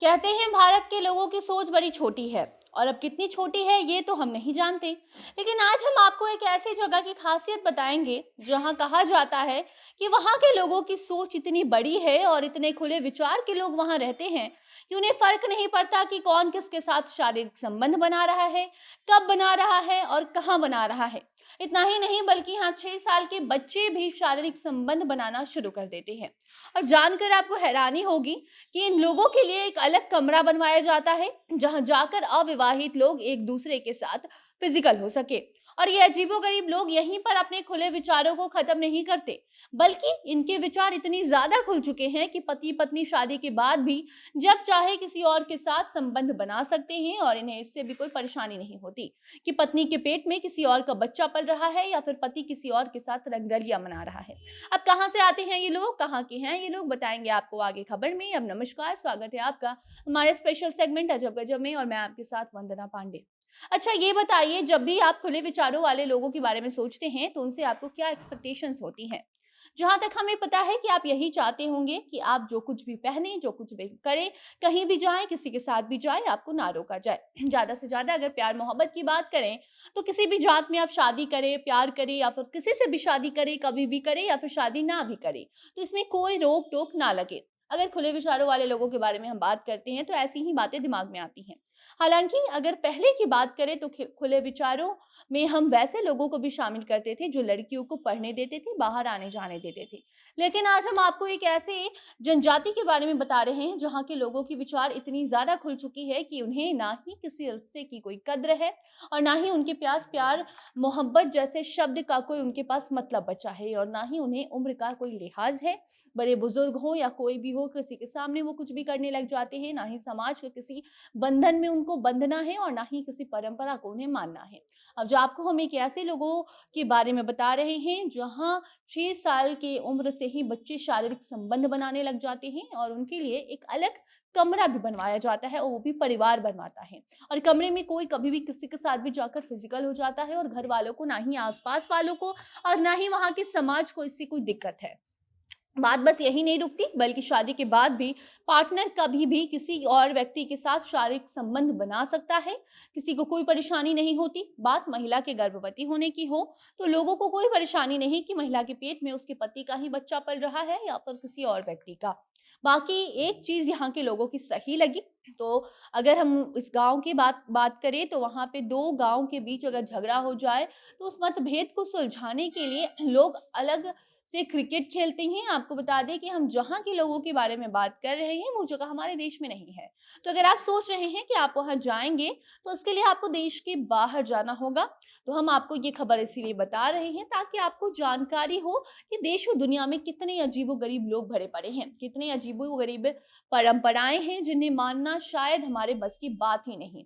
कहते हैं भारत के लोगों की सोच बड़ी छोटी है और अब कितनी छोटी है ये तो हम नहीं जानते। लेकिन आज हम आपको एक ऐसी जगह की खासियत बताएंगे जहां कहा जाता है कि वहां के लोगों की सोच इतनी बड़ी है और इतने खुले विचार के लोग वहां रहते हैं कि उन्हें फर्क नहीं पड़ता कि कौन किसके साथ शारीरिक संबंध बना रहा है, कब बना रहा है और कहाँ बना रहा है। इतना ही नहीं बल्कि यहाँ 6 साल के बच्चे भी शारीरिक संबंध बनाना शुरू कर देते हैं। और जानकर आपको हैरानी होगी कि इन लोगों के लिए एक अलग कमरा बनवाया जाता है जहां जाकर अविवाहित लोग एक दूसरे के साथ फिजिकल हो सके। और ये अजीबोगरीब लोग यहीं पर अपने खुले विचारों को खत्म नहीं करते, बल्कि इनके विचार इतनी ज्यादा खुल चुके हैं कि पति पत्नी शादी के बाद भी जब चाहे किसी और के साथ संबंध बना सकते हैं और इन्हें इससे भी कोई परेशानी नहीं होती कि पत्नी के पेट में किसी और का बच्चा पल रहा है या फिर पति किसी और के साथ रंगरलिया मना रहा है। अब कहाँ से आते हैं ये लोग, कहाँ के हैं ये लोग, बताएंगे आपको आगे खबर में। अब नमस्कार, स्वागत है आपका हमारे स्पेशल सेगमेंट अजब गजब में और मैं आपके साथ वंदना पांडे। अच्छा ये बताइए, जब भी आप खुले विचारों वाले लोगों के बारे में सोचते हैं तो उनसे आपको क्या एक्सपेक्टेशंस होती हैं? जहां तक हमें पता है कि आप यही चाहते होंगे कि आप जो कुछ भी पहने, जो कुछ भी करें, कहीं भी जाएं, किसी के साथ भी जाएं, आपको ना रोका जाए। ज्यादा से ज्यादा अगर प्यार मोहब्बत की बात करें तो किसी भी जात में आप शादी करें, प्यार करें या फिर किसी से भी शादी करें, कभी भी करें या फिर शादी ना भी करें, तो इसमें कोई रोक टोक ना लगे। अगर खुले विचारों वाले लोगों के बारे में हम बात करते हैं तो ऐसी ही बातें दिमाग में आती हैं। हालांकि अगर पहले की बात करें तो खुले विचारों में हम वैसे लोगों को भी शामिल करते थे जो लड़कियों को पढ़ने देते थे, बाहर आने जाने देते थे। लेकिन आज हम आपको एक ऐसे जनजाति के बारे में बता रहे हैं जहाँ के लोगों की विचार इतनी ज्यादा खुल चुकी है कि उन्हें ना ही किसी रिश्ते की कोई कद्र है और ना ही उनके पास प्यार मोहब्बत जैसे शब्द का कोई उनके पास मतलब बचा है और ना ही उन्हें उम्र का कोई लिहाज है। बड़े बुजुर्ग हो या कोई भी हो, किसी के सामने वो कुछ भी करने लग जाते हैं। ना ही समाज के किसी बंधन में उनको बंधना है और ना ही किसी परंपरा को उन्हें मानना है। अब जो आपको हम एक ऐसे लोगों के बारे में बता रहे हैं जहां 6 साल की उम्र से ही बच्चे शारीरिक संबंध बनाने लग जाते हैं और उनके लिए एक अलग कमरा भी बनवाया जाता है और वो भी परिवार बनवाता है। और कमरे में कोई कभी भी किसी के साथ भी जाकर फिजिकल हो जाता है और घर वालों को, ना ही आसपास वालों को और ना ही वहां के समाज को इससे कोई दिक्कत है। बात बस यही नहीं रुकती बल्कि शादी के बाद भी पार्टनर कभी भी किसी और व्यक्ति के साथ शारीरिक संबंध बना सकता है। किसी को कोई परेशानी नहीं होती। बात महिला के गर्भवती होने की हो तो लोगों को कोई परेशानी नहीं कि महिला के पेट में उसके पति का ही बच्चा पल रहा है या फिर किसी और व्यक्ति का। बाकी एक चीज यहाँ के लोगों की सही लगी, तो अगर हम इस गांव की बात बात करें तो वहां पे दो गांव के बीच अगर झगड़ा हो जाए तो उस मतभेद को सुलझाने के लिए लोग अलग से क्रिकेट खेलते हैं। आपको बता दें कि हम जहाँ के लोगों के बारे में बात कर रहे हैं वो जगह हमारे देश में नहीं है। तो अगर आप सोच रहे हैं कि आप वहाँ जाएंगे तो उसके लिए आपको देश के बाहर जाना होगा। तो हम आपको ये खबर इसीलिए बता रहे हैं ताकि आपको जानकारी हो कि देश और दुनिया में कितने अजीबोगरीब लोग भरे पड़े हैं, कितने अजीबोगरीब परंपराएं हैं जिन्हें मानना शायद हमारे बस की बात ही नहीं।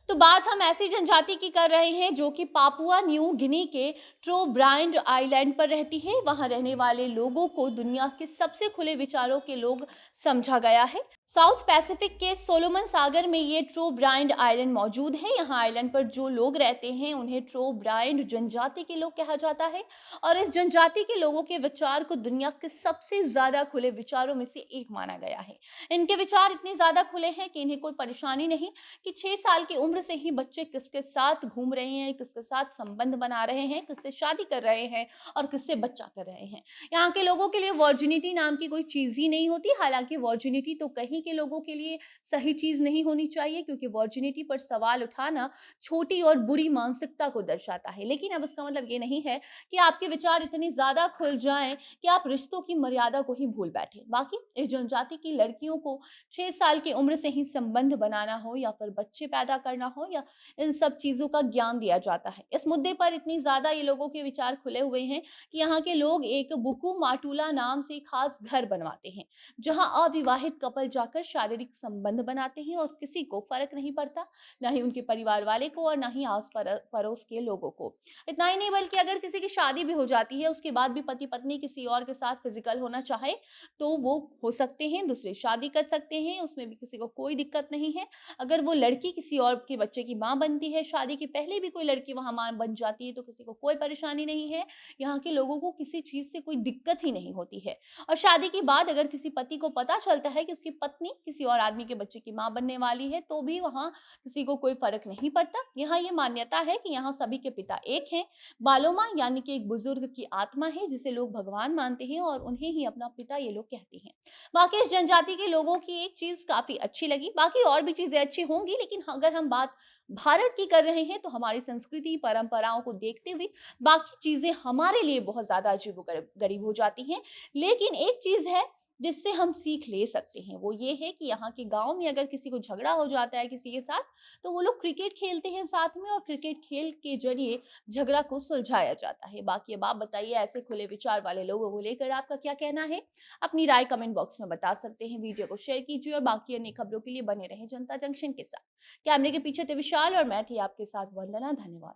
तो बात हम ऐसी जनजाति की कर रहे हैं जो कि पापुआ न्यू गिनी के ट्रोब्राइंड आइलैंड पर रहती है। वहां रहने वाले लोगों को दुनिया के सबसे खुले विचारों के लोग समझा गया है। साउथ पैसिफिक के सोलोमन सागर में ये ट्रोब्राइंड आइलैंड मौजूद है। यहाँ आइलैंड पर जो लोग रहते हैं उन्हें ट्रोब्राइंड जनजाति के लोग कहा जाता है और इस जनजाति के लोगों के विचार को दुनिया के सबसे ज्यादा खुले विचारों में से एक माना गया है। इनके विचार इतने ज्यादा खुले हैं कि इन्हें कोई परेशानी नहीं कि 6 साल की उम्र से ही बच्चे किसके साथ घूम रहे हैं, किसके साथ संबंध बना रहे हैं, किससे शादी कर रहे हैं और किससे बच्चा कर रहे हैं। यहाँ के लोगों के लिए वर्जिनिटी नाम की कोई चीज ही नहीं होती। हालांकि वर्जिनिटी तो कहीं के लोगों के लिए सही चीज नहीं होनी चाहिए क्योंकि वर्जिनिटी पर सवाल उठाना छोटी और बुरी मानसिकता को दर्शाता है। लेकिन अब उसका मतलब ये नहीं है कि आपके विचार इतने ज्यादा खुल जाएं कि आप रिश्तों की मर्यादा को ही भूल बैठे। बाकी इस जनजाति की लड़कियों को 6 साल की उम्र से ही संबंध बनाना हो या फिर बच्चे पैदा करना हो या इन सब चीजों का ज्ञान दिया जाता है। इस मुद्दे पर इतनी ज्यादा ये लोगों के विचार खुले हुए हैं कि यहाँ के लोग एक बुकू माटुला नाम से खास घर बनवाते हैं जहाँ अविवाहित कपल जाकर शारीरिक संबंध बनाते हैं और किसी को फर्क नहीं पड़ता, ना ही उनके परिवार वाले को और ना ही आस पड़ोस के लोगों को। इतना ही नहीं बल्कि अगर किसी की शादी भी हो जाती है उसके बाद भी पति पत्नी किसी और के साथ फिजिकल होना चाहे तो वो हो सकते हैं, दूसरी शादी कर सकते हैं, उसमें भी किसी को कोई दिक्कत नहीं है। अगर वो लड़की किसी और के बच्चे की माँ बनती है, शादी के पहले भी कोई लड़की वहां माँ बन जाती है तो किसी को कोई परेशानी नहीं है। यहाँ के लोगों को किसी चीज से कोई दिक्कत ही नहीं होती है। और शादी के बाद अगर किसी पति को पता चलता है कि उसकी पत्नी किसी और आदमी के बच्चे की माँ बनने वाली है तो भी वहाँ किसी को कोई फ़र्क नहीं पड़ता। यहाँ ये मान्यता है कि यहाँ सभी के पिता एक हैं। बालोमा यानी कि एक बुजुर्ग की आत्मा है जिसे लोग भगवान मानते हैं और उन्हें ही अपना पिता ये लोग कहते हैं। बाकी इस जनजाति के लोगों की एक चीज़ काफ़ी अच्छी लगी, बाकी और भी चीज़ें अच्छी होंगी लेकिन अगर हम बात भारत की कर रहे हैं तो हमारी संस्कृति, परंपराओं को देखते हुए बाकी चीज़ें हमारे लिए बहुत ज़्यादा अजीबो-गरीब हो जाती हैं। लेकिन एक चीज़ है जिससे हम सीख ले सकते हैं, वो ये है कि यहाँ के गाँव में अगर किसी को झगड़ा हो जाता है किसी के साथ, तो वो लोग क्रिकेट खेलते हैं साथ में और क्रिकेट खेल के ज़रिए झगड़ा को सुलझाया जाता है। बाकी अब आप बताइए ऐसे खुले विचार वाले लोगों को लेकर आपका क्या कहना है? अपनी राय कमेंट बॉक्स में बता सकते हैं। वीडियो को शेयर कीजिए और बाकी अन्य खबरों के लिए बने रहें जनता जंक्शन के साथ। कैमरे के पीछे थे विशाल और मैं थी आपके साथ वंदना। धन्यवाद।